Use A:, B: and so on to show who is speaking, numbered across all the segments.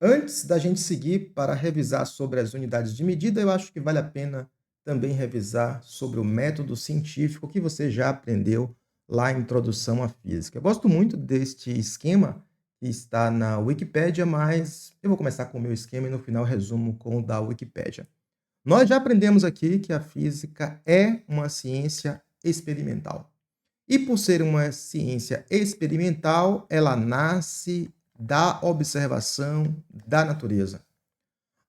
A: Antes da gente seguir para revisar sobre as unidades de medida, eu acho que vale a pena também revisar sobre o método científico que você já aprendeu lá em Introdução à Física. Eu gosto muito deste esquema que está na Wikipédia, mas eu vou começar com o meu esquema e no final resumo com o da Wikipédia. Nós já aprendemos aqui que a física é uma ciência experimental. E por ser uma ciência experimental, ela nasce da observação da natureza.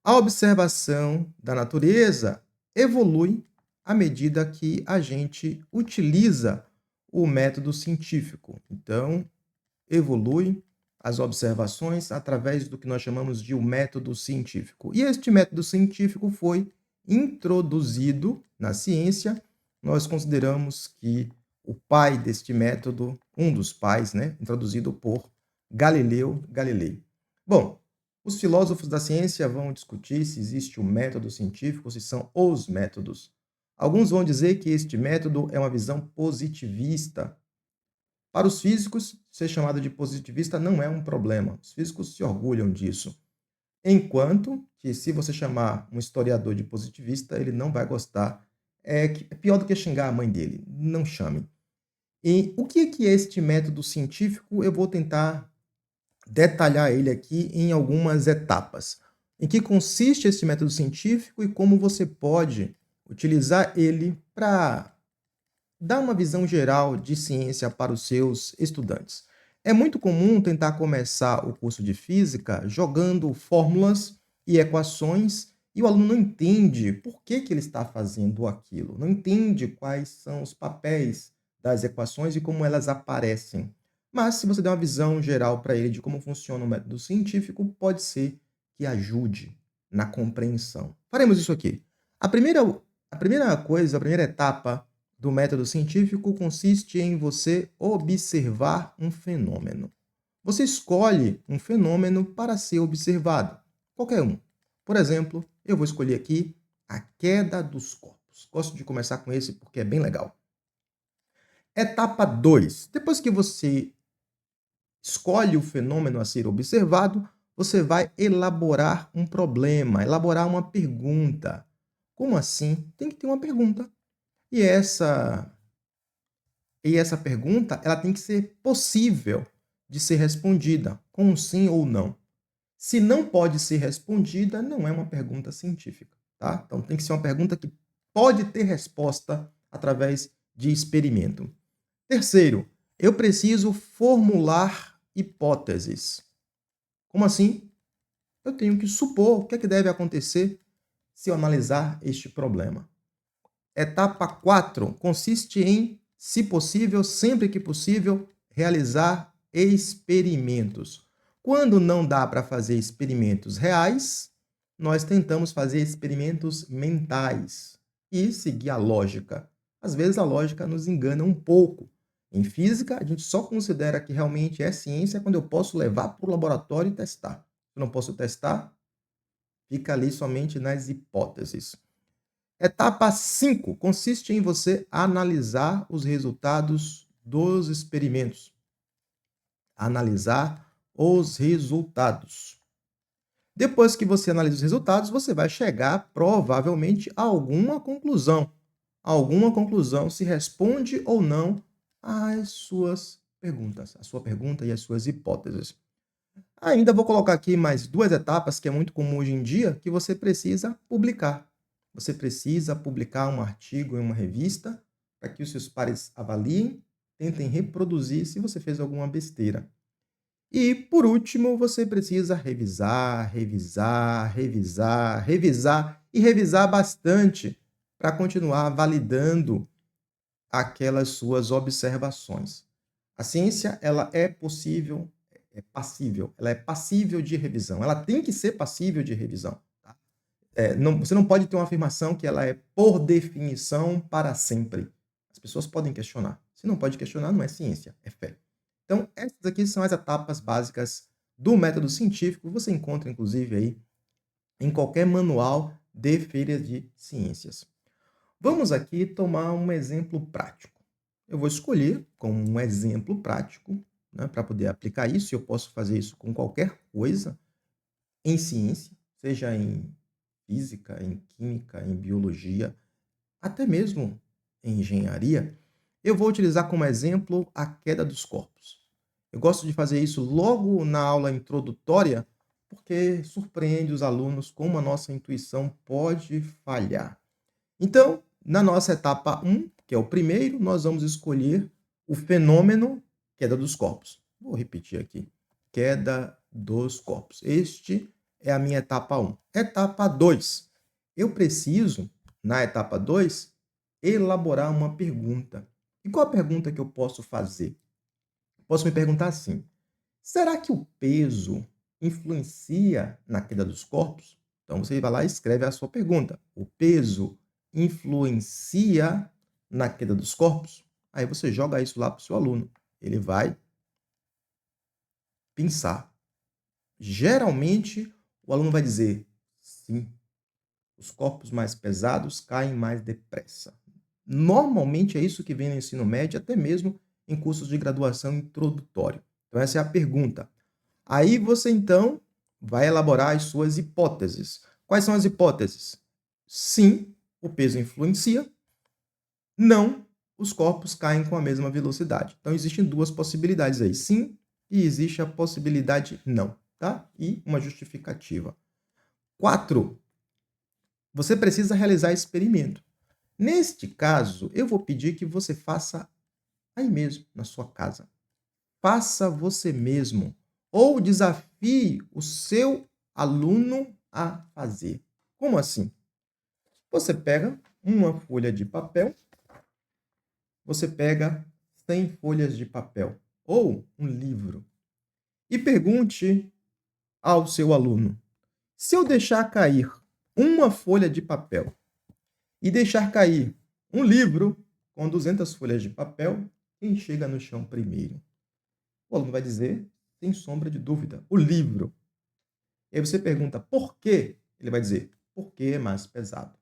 A: A observação da natureza evolui à medida que a gente utiliza o método científico. Então, evolui as observações através do que nós chamamos de o método científico. E este método científico foi introduzido na ciência. Nós consideramos que o pai deste método, um dos pais, né, introduzido por Galileu Galilei. Bom, os filósofos da ciência vão discutir se existe o método científico, se são os métodos. Alguns vão dizer que este método é uma visão positivista. Para os físicos, ser chamado de positivista não é um problema. Os físicos se orgulham disso. Enquanto que, se você chamar um historiador de positivista, ele não vai gostar. É pior do que xingar a mãe dele. Não chame. E o que é este método científico? Eu vou tentar detalhar ele aqui em algumas etapas. Em que consiste esse método científico e como você pode utilizar ele para dar uma visão geral de ciência para os seus estudantes. É muito comum tentar começar o curso de física jogando fórmulas e equações e o aluno não entende por que ele está fazendo aquilo, não entende quais são os papéis das equações e como elas aparecem. Mas se você der uma visão geral para ele de como funciona o método científico, pode ser que ajude na compreensão. Faremos isso aqui. A primeira coisa, a primeira etapa do método científico consiste em você observar um fenômeno. Você escolhe um fenômeno para ser observado, qualquer um. Por exemplo, eu vou escolher aqui a queda dos corpos. Gosto de começar com esse porque é bem legal. Etapa 2. Depois que você escolhe o fenômeno a ser observado, você vai elaborar um problema, elaborar uma pergunta. Como assim? Tem que ter uma pergunta. E essa pergunta, ela tem que ser possível de ser respondida com um sim ou não. Se não pode ser respondida, não é uma pergunta científica, tá? Então tem que ser uma pergunta que pode ter resposta através de experimento. Terceiro, eu preciso formular hipóteses. Como assim? Eu tenho que supor o que é que deve acontecer se eu analisar este problema. Etapa 4 consiste em, se possível, sempre que possível, realizar experimentos. Quando não dá para fazer experimentos reais, nós tentamos fazer experimentos mentais e seguir a lógica. Às vezes a lógica nos engana um pouco. Em física, a gente só considera que realmente é ciência quando eu posso levar para o laboratório e testar. Se eu não posso testar, fica ali somente nas hipóteses. Etapa 5 consiste em você analisar os resultados dos experimentos. Analisar os resultados. Depois que você analisa os resultados, você vai chegar provavelmente a alguma conclusão. Alguma conclusão se responde ou não às suas perguntas, a sua pergunta e as suas hipóteses. Ainda vou colocar aqui mais duas etapas que é muito comum hoje em dia, que você precisa publicar. Você precisa publicar um artigo em uma revista para que os seus pares avaliem, tentem reproduzir se você fez alguma besteira. E, por último, você precisa revisar, revisar, revisar, revisar e revisar bastante para continuar validando aquelas suas observações. A ciência, ela é possível, é passível, ela é passível de revisão. Ela tem que ser passível de revisão. Tá? Você não pode ter uma afirmação que ela é, por definição, para sempre. As pessoas podem questionar. Se não pode questionar, não é ciência, é fé. Então, essas aqui são as etapas básicas do método científico. Você encontra, inclusive, aí em qualquer manual de feira de ciências. Vamos aqui tomar um exemplo prático. Eu vou escolher como um exemplo prático, né, para poder aplicar isso. Eu posso fazer isso com qualquer coisa. em ciência, seja em física, em química, em biologia, até mesmo em engenharia, eu vou utilizar como exemplo a queda dos corpos. Eu gosto de fazer isso logo na aula introdutória, porque surpreende os alunos como a nossa intuição pode falhar. Então, na nossa etapa um, que é o primeiro, nós vamos escolher o fenômeno queda dos corpos. Vou repetir aqui. Queda dos corpos. Este é a minha etapa um. Etapa 2. Eu preciso, na etapa 2, elaborar uma pergunta. E qual a pergunta que eu posso fazer? Posso me perguntar assim: será que o peso influencia na queda dos corpos? Então você vai lá e escreve a sua pergunta. O peso influencia na queda dos corpos? Aí você joga isso lá para o seu aluno. Ele vai pensar. Geralmente, o aluno vai dizer: sim, os corpos mais pesados caem mais depressa. Normalmente é isso que vem no ensino médio, até mesmo em cursos de graduação introdutório. Então, essa é a pergunta. Aí você, então, vai elaborar as suas hipóteses. Quais são as hipóteses? Sim, o peso influencia. Não, os corpos caem com a mesma velocidade. Então, existem duas possibilidades aí. Sim, e existe a possibilidade não, tá? E uma justificativa. 4. Você precisa realizar experimento. Neste caso, eu vou pedir que você faça aí mesmo, na sua casa. Faça você mesmo ou desafie o seu aluno a fazer. Como assim? Você pega uma folha de papel, você pega 100 folhas de papel ou um livro e pergunte ao seu aluno: se eu deixar cair uma folha de papel e deixar cair um livro com 200 folhas de papel, quem chega no chão primeiro? O aluno vai dizer, sem sombra de dúvida, o livro. E aí você pergunta por quê? Ele vai dizer, porque é mais pesado.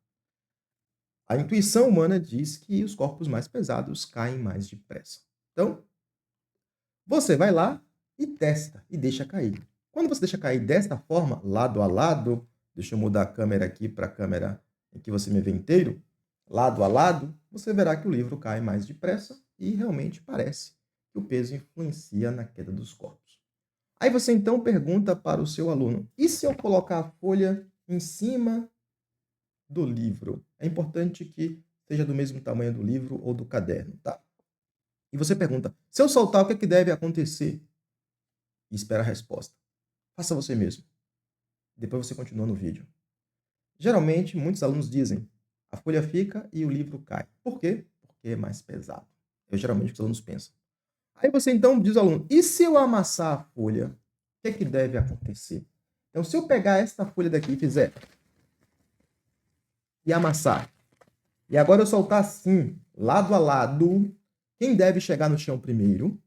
A: A intuição humana diz que os corpos mais pesados caem mais depressa. Então, você vai lá e testa e deixa cair. Quando você deixa cair desta forma, lado a lado, deixa eu mudar a câmera aqui para a câmera em que você me vê inteiro, lado a lado, você verá que o livro cai mais depressa e realmente parece que o peso influencia na queda dos corpos. Aí você então pergunta para o seu aluno: e se eu colocar a folha em cima do livro? É importante que seja do mesmo tamanho do livro ou do caderno, tá? E você pergunta: se eu soltar, o que é que deve acontecer? E espera a resposta. Faça você mesmo. Depois você continua no vídeo. Geralmente, muitos alunos dizem: a folha fica e o livro cai. Por quê? Porque é mais pesado. É geralmente o que os alunos pensam. Aí você então diz ao aluno: e se eu amassar a folha, o que é que deve acontecer? Então, se eu pegar esta folha daqui e fizer e amassar, e agora eu soltar assim, lado a lado, quem deve chegar no chão primeiro?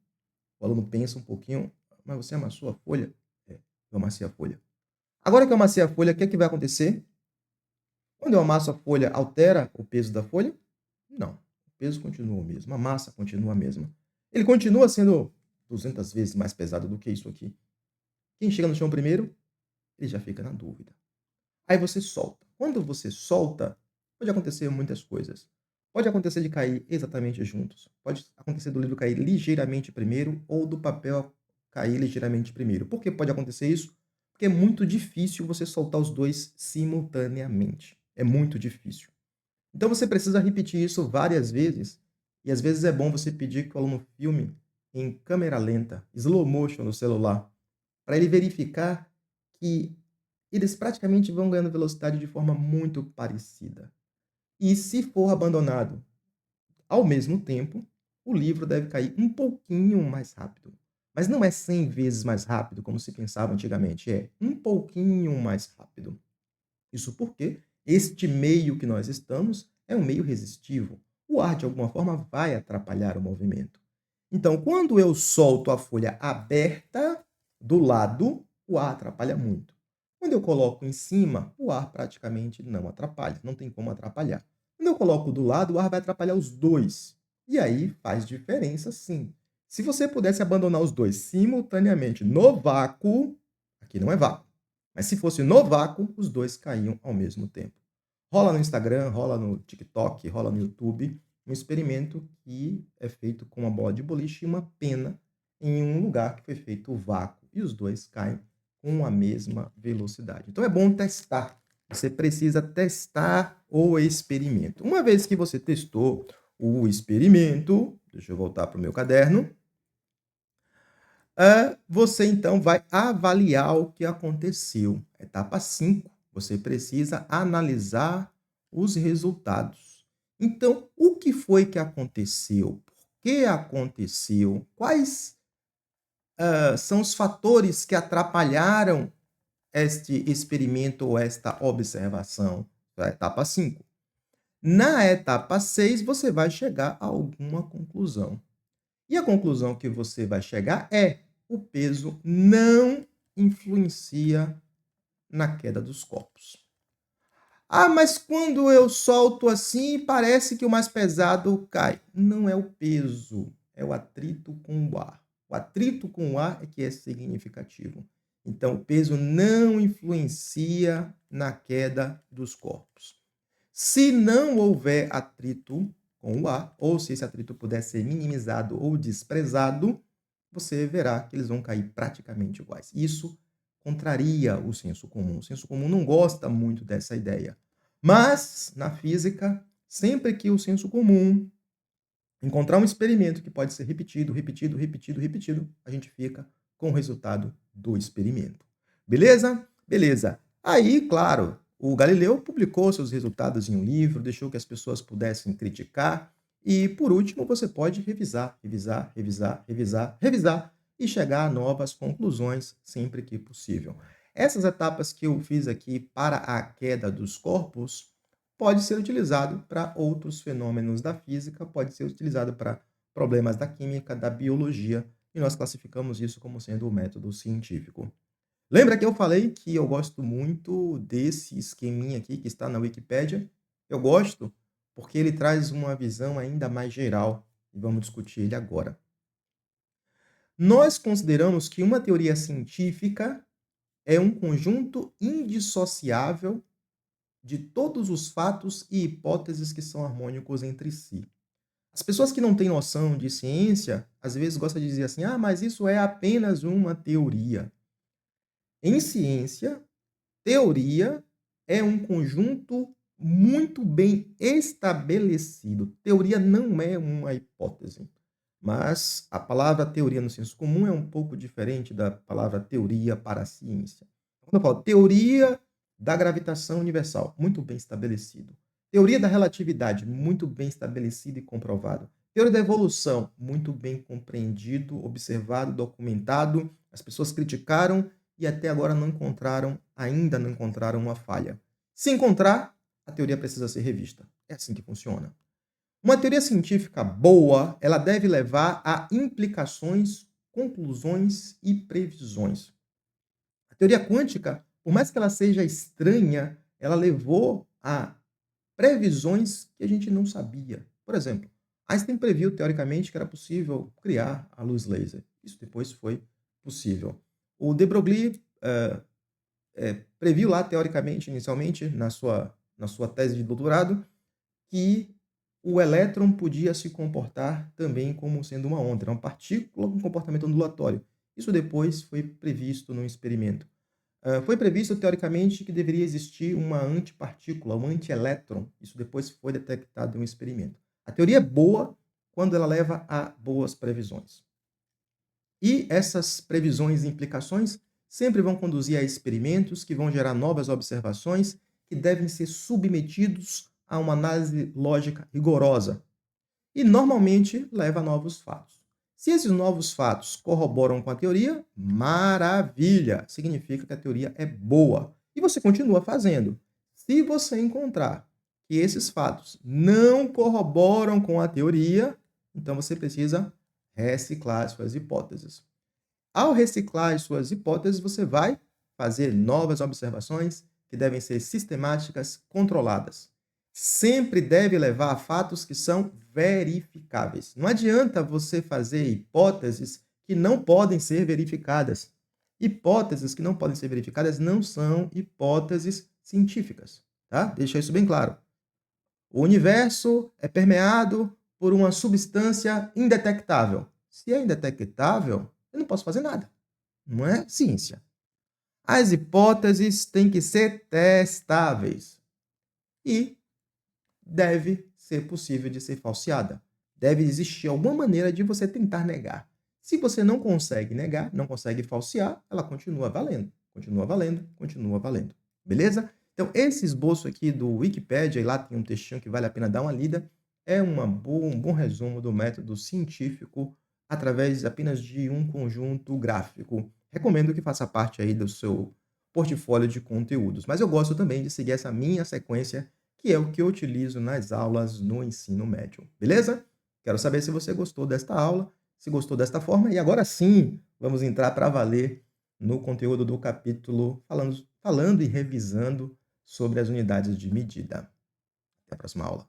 A: O aluno pensa um pouquinho, mas você amassou a folha? É, eu amassei a folha. Agora que eu amassei a folha, o que é que vai acontecer? Quando eu amasso a folha, altera o peso da folha? Não. O peso continua o mesmo, a massa continua a mesma. Ele continua sendo 200 vezes mais pesado do que isso aqui. Quem chega no chão primeiro, ele já fica na dúvida. Aí você solta. Quando você solta, pode acontecer muitas coisas. Pode acontecer de cair exatamente juntos. Pode acontecer do livro cair ligeiramente primeiro ou do papel cair ligeiramente primeiro. Por que pode acontecer isso? Porque é muito difícil você soltar os dois simultaneamente. É muito difícil. Então você precisa repetir isso várias vezes. E às vezes é bom você pedir que o aluno filme em câmera lenta, slow motion no celular, para ele verificar que eles praticamente vão ganhando velocidade de forma muito parecida. E se for abandonado ao mesmo tempo, o livro deve cair um pouquinho mais rápido. Mas não é 100 vezes mais rápido, como se pensava antigamente, é um pouquinho mais rápido. Isso porque este meio que nós estamos é um meio resistivo. O ar, de alguma forma, vai atrapalhar o movimento. Então, quando eu solto a folha aberta do lado, o ar atrapalha muito. Quando eu coloco em cima, o ar praticamente não atrapalha, não tem como atrapalhar. Quando eu coloco do lado, o ar vai atrapalhar os dois. E aí faz diferença, sim. Se você pudesse abandonar os dois simultaneamente no vácuo, aqui não é vácuo, Mas se fosse no vácuo, os dois caíam ao mesmo tempo. Rola no Instagram, rola no TikTok, rola no YouTube, um experimento que é feito com uma bola de boliche e uma pena em um lugar que foi feito o vácuo. E os dois caem com a mesma velocidade. Então é bom testar. Você precisa testar o experimento. Uma vez que você testou o experimento, deixa eu voltar para o meu caderno, você então vai avaliar o que aconteceu. Etapa 5, você precisa analisar os resultados. Então, o que foi que aconteceu? Por que aconteceu? Quais são os fatores que atrapalharam este experimento ou esta observação? A etapa 5. Na etapa 6, você vai chegar a alguma conclusão. E a conclusão que você vai chegar é: o peso não influencia na queda dos corpos. Ah, mas quando eu solto assim, parece que o mais pesado cai. Não é o peso, é o atrito com o ar. O atrito com o ar é que é significativo. Então, o peso não influencia na queda dos corpos. Se não houver atrito com o ar, ou se esse atrito puder ser minimizado ou desprezado, você verá que eles vão cair praticamente iguais. Isso contraria o senso comum. O senso comum não gosta muito dessa ideia. Mas, na física, sempre que o senso comum encontrar um experimento que pode ser repetido, repetido, repetido, repetido, a gente fica com o resultado do experimento. Beleza? Beleza. Aí, claro, o Galileu publicou seus resultados em um livro, deixou que as pessoas pudessem criticar e, por último, você pode revisar, revisar, revisar, revisar, revisar e chegar a novas conclusões sempre que possível. Essas etapas que eu fiz aqui para a queda dos corpos pode ser utilizado para outros fenômenos da física, pode ser utilizado para problemas da química, da biologia, e nós classificamos isso como sendo o método científico. Lembra que eu falei que eu gosto muito desse esqueminha aqui que está na Wikipédia? Eu gosto porque ele traz uma visão ainda mais geral e vamos discutir ele agora. Nós consideramos que uma teoria científica é um conjunto indissociável de todos os fatos e hipóteses que são harmônicos entre si. As pessoas que não têm noção de ciência, às vezes gostam de dizer assim: ah, mas isso é apenas uma teoria. Em ciência, teoria é um conjunto muito bem estabelecido. Teoria não é uma hipótese. Mas a palavra teoria no senso comum é um pouco diferente da palavra teoria para a ciência. Quando eu falo teoria da gravitação universal, muito bem estabelecido. Teoria da relatividade, muito bem estabelecido e comprovado. Teoria da evolução, muito bem compreendido, observado, documentado. As pessoas criticaram e até agora não encontraram, ainda não encontraram uma falha. Se encontrar, a teoria precisa ser revista. É assim que funciona. Uma teoria científica boa, ela deve levar a implicações, conclusões e previsões. A teoria quântica, por mais que ela seja estranha, ela levou a previsões que a gente não sabia. Por exemplo, Einstein previu teoricamente que era possível criar a luz laser. Isso depois foi possível. O de Broglie previu lá teoricamente, inicialmente, na sua tese de doutorado, que o elétron podia se comportar também como sendo uma onda, era uma partícula com comportamento ondulatório. Isso depois foi previsto no experimento. Foi previsto, teoricamente, que deveria existir uma antipartícula, um antielétron. Isso depois foi detectado em um experimento. A teoria é boa quando ela leva a boas previsões. E essas previsões e implicações sempre vão conduzir a experimentos que vão gerar novas observações que devem ser submetidos a uma análise lógica rigorosa e normalmente leva a novos fatos. Se esses novos fatos corroboram com a teoria, maravilha! Significa que a teoria é boa e você continua fazendo. Se você encontrar que esses fatos não corroboram com a teoria, então você precisa reciclar suas hipóteses. Ao reciclar as suas hipóteses, você vai fazer novas observações que devem ser sistemáticas, controladas. Sempre deve levar a fatos que são verificáveis. Não adianta você fazer hipóteses que não podem ser verificadas. Hipóteses que não podem ser verificadas não são hipóteses científicas, tá? Deixa isso bem claro. O universo é permeado por uma substância indetectável. Se é indetectável, eu não posso fazer nada. Não é ciência. As hipóteses têm que ser testáveis e deve ser possível de ser falseada. Deve existir alguma maneira de você tentar negar. Se você não consegue negar, não consegue falsear, ela continua valendo, continua valendo, continua valendo. Beleza? Então, esse esboço aqui do Wikipedia, e lá tem um textinho que vale a pena dar uma lida, é um bom resumo do método científico através apenas de um conjunto gráfico. Recomendo que faça parte aí do seu portfólio de conteúdos. Mas eu gosto também de seguir essa minha sequência, que é o que eu utilizo nas aulas no ensino médio. Beleza? Quero saber se você gostou desta aula, se gostou desta forma. E agora sim, vamos entrar para valer no conteúdo do capítulo, falando e revisando sobre as unidades de medida. Até a próxima aula.